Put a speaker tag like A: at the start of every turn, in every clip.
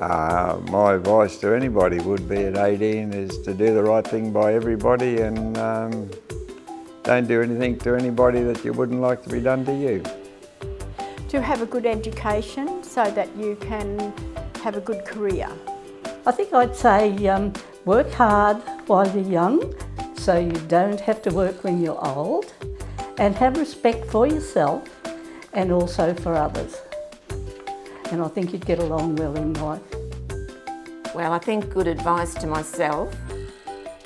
A: My advice to anybody would be at 18 is to do the right thing by everybody and don't do anything to anybody that you wouldn't like to be done to you.
B: To have a good education so that you can have a good career.
C: I think I'd say work hard while you're young so you don't have to work when you're old, and have respect for yourself and also for others. And I think you'd get along well in life.
D: Well, I think good advice to myself,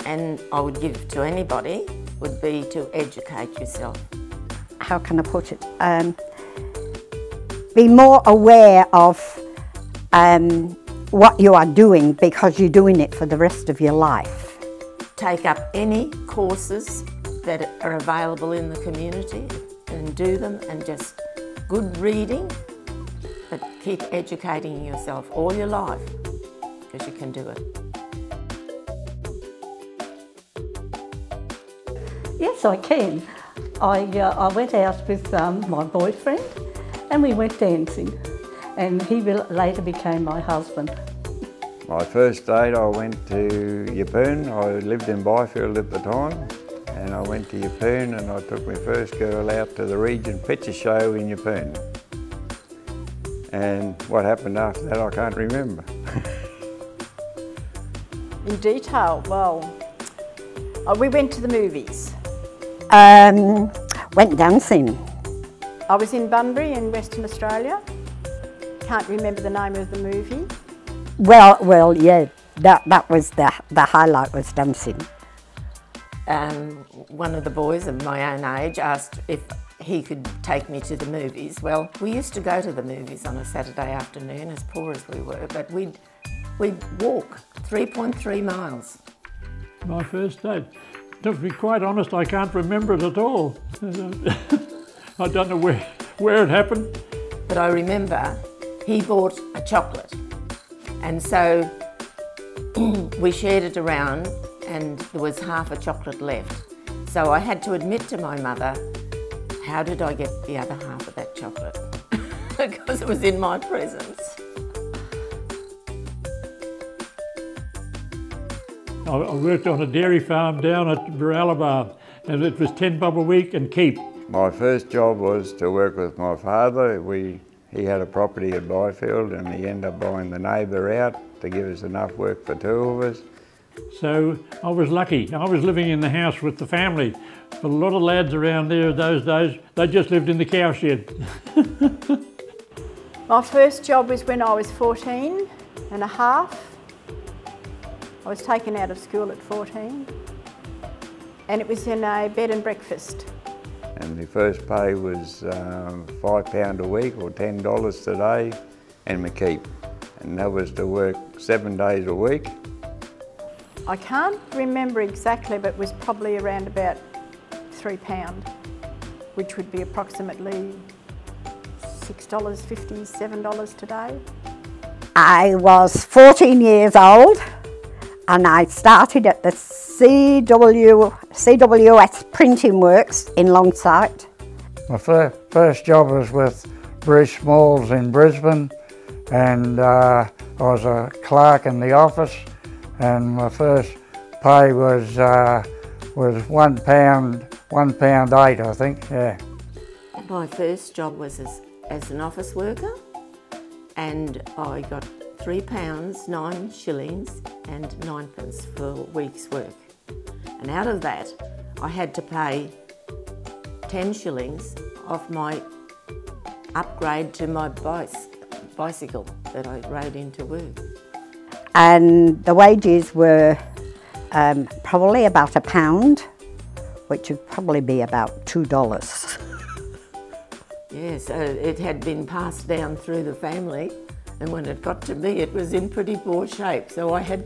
D: and I would give to anybody, would be to educate yourself.
E: How can I put it? Be more aware of what you are doing, because you're doing it for the rest of your life.
D: Take up any courses that are available in the community and do them, and just good reading, but keep educating yourself all your life, because you can do it.
C: Yes, I can. I went out with my boyfriend and we went dancing, and he later became my husband.
A: My first date I went to Yeppoon. I lived in Byfield at the time, and I went to Yeppoon and I took my first girl out to the Region Picture Show in Yeppoon. And what happened after that I can't remember.
B: In detail, well, we went to the movies.
E: Went dancing.
B: I was in Bunbury in Western Australia. Can't remember the name of the movie.
E: Well, yeah, that was the highlight, was dancing.
D: One of the boys of my own age asked if he could take me to the movies. Well, we used to go to the movies on a Saturday afternoon, as poor as we were, but we'd walk 3.3 miles.
F: My first date. To be quite honest, I can't remember it at all. I don't know where it happened.
D: But I remember he bought a chocolate, and so we shared it around, and there was half a chocolate left. So I had to admit to my mother, how did I get the other half of that chocolate? Because it was in my presence.
F: I worked on a dairy farm down at Baralabar, and it was 10 bob a week and keep.
A: My first job was to work with my father. He had a property at Byfield and he ended up buying the neighbour out to give us enough work for two of us.
F: So I was lucky. I was living in the house with the family. But a lot of lads around there those days, they just lived in the cow shed.
B: My first job was when I was 14 and a half. I was taken out of school at 14, and it was in a bed and breakfast.
A: And the first pay was £5 a week or $10 today, and my keep. And that was to work 7 days a week.
B: I can't remember exactly, but it was probably around about £3, which would be approximately $6.50, $7 today.
E: I was 14 years old, and I started at the CWS Printing Works in Longsight.
G: My first job was with Bruce Smalls in Brisbane, and I was a clerk in the office, and my first pay was £1.08, I think, yeah.
D: My first job was as an office worker, and I got £3, 9 shillings and 9pence for a week's work. And out of that, I had to pay 10 shillings off my upgrade to my bicycle that I rode into work.
E: And the wages were probably about £1, which would probably be about $2.
D: Yes, it had been passed down through the family, and when it got to me, it was in pretty poor shape. So I had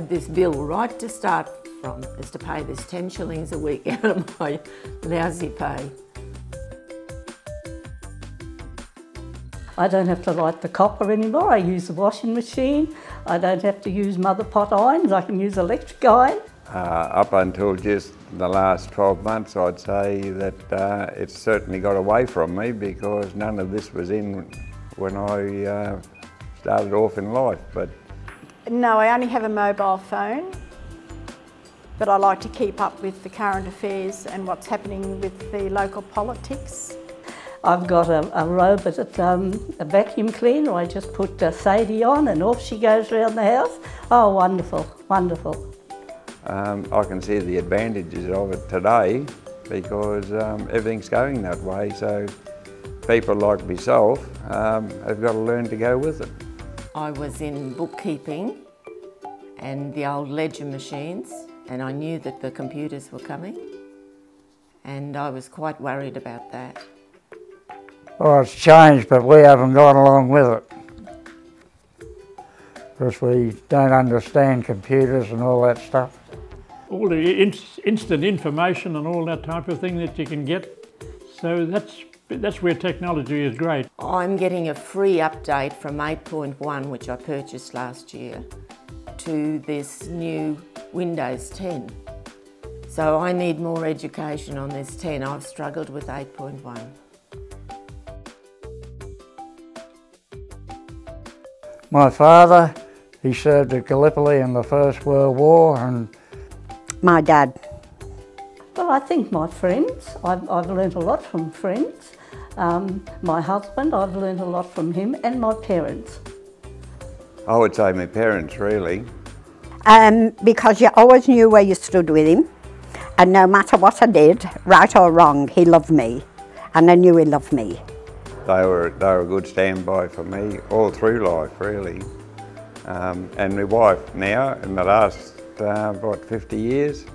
D: this bill right to start from, is to pay this 10 shillings a week out of my lousy pay.
C: I don't have to light the copper anymore. I use the washing machine. I don't have to use mother pot irons. I can use electric iron.
A: Up until just the last 12 months, I'd say that it's certainly got away from me, because none of this was in when I started off in life. But
B: no, I only have a mobile phone, but I like to keep up with the current affairs and what's happening with the local politics.
C: I've got a robot, a vacuum cleaner. I just put Sadie on and off she goes around the house. Oh, wonderful, wonderful.
A: I can see the advantages of it today because everything's going that way. So people like myself have got to learn to go with it.
D: I was in bookkeeping and the old ledger machines, and I knew that the computers were coming, and I was quite worried about that.
G: Well, it's changed, but we haven't gone along with it because we don't understand computers and all that stuff.
F: All the instant information and all that type of thing that you can get, so that's where technology is great.
D: I'm getting a free update from 8.1, which I purchased last year, to this new Windows 10. So I need more education on this 10. I've struggled with 8.1.
G: My father, he served at Gallipoli in the First World War, and
E: My dad.
C: Well, I think my friends, I've learnt a lot from friends. My husband, I've learnt a lot from him, and my parents.
A: I would say my parents, really.
E: Because you always knew where you stood with him, and no matter what I did, right or wrong, he loved me, and I knew he loved me.
A: They were a good standby for me all through life, really. And my wife now, in the last, 50 years.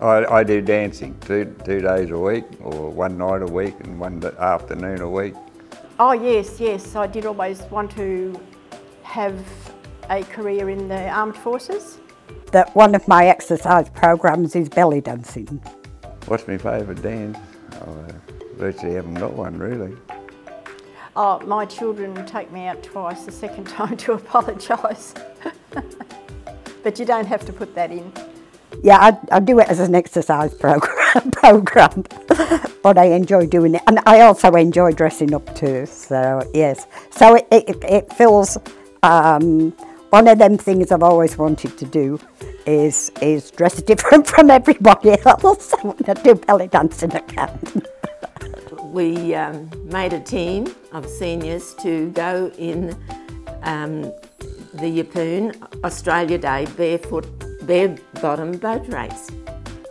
A: I do dancing two days a week, or one night a week and one afternoon a week.
B: Oh yes, I did always want to have a career in the armed forces.
E: That one of my exercise programs is belly dancing.
A: What's my favourite dance? I virtually haven't got one, really.
B: Oh, my children take me out twice, the second time to apologise. But you don't have to put that in.
E: Yeah, I do it as an exercise program, but I enjoy doing it, and I also enjoy dressing up too. So yes, so it feels one of them things I've always wanted to do is dress different from everybody else. I want to do belly dancing again.
D: We made a team of seniors to go in the Yeppoon Australia Day bare-bottom boat race.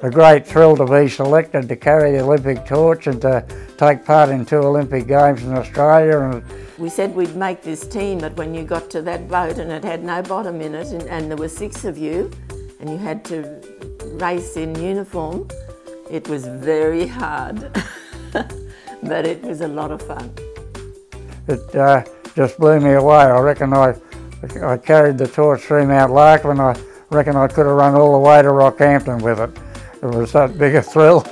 G: a great thrill to be selected to carry the Olympic torch and to take part in 2 Olympic Games in Australia. And
D: we said we'd make this team, but when you got to that boat and it had no bottom in it, and there were 6 of you, and you had to race in uniform, it was very hard, but it was a lot of fun.
G: It just blew me away. I reckon I carried the torch through Mount Larkin, and I reckon I could have run all the way to Rockhampton with it. It was that big a thrill.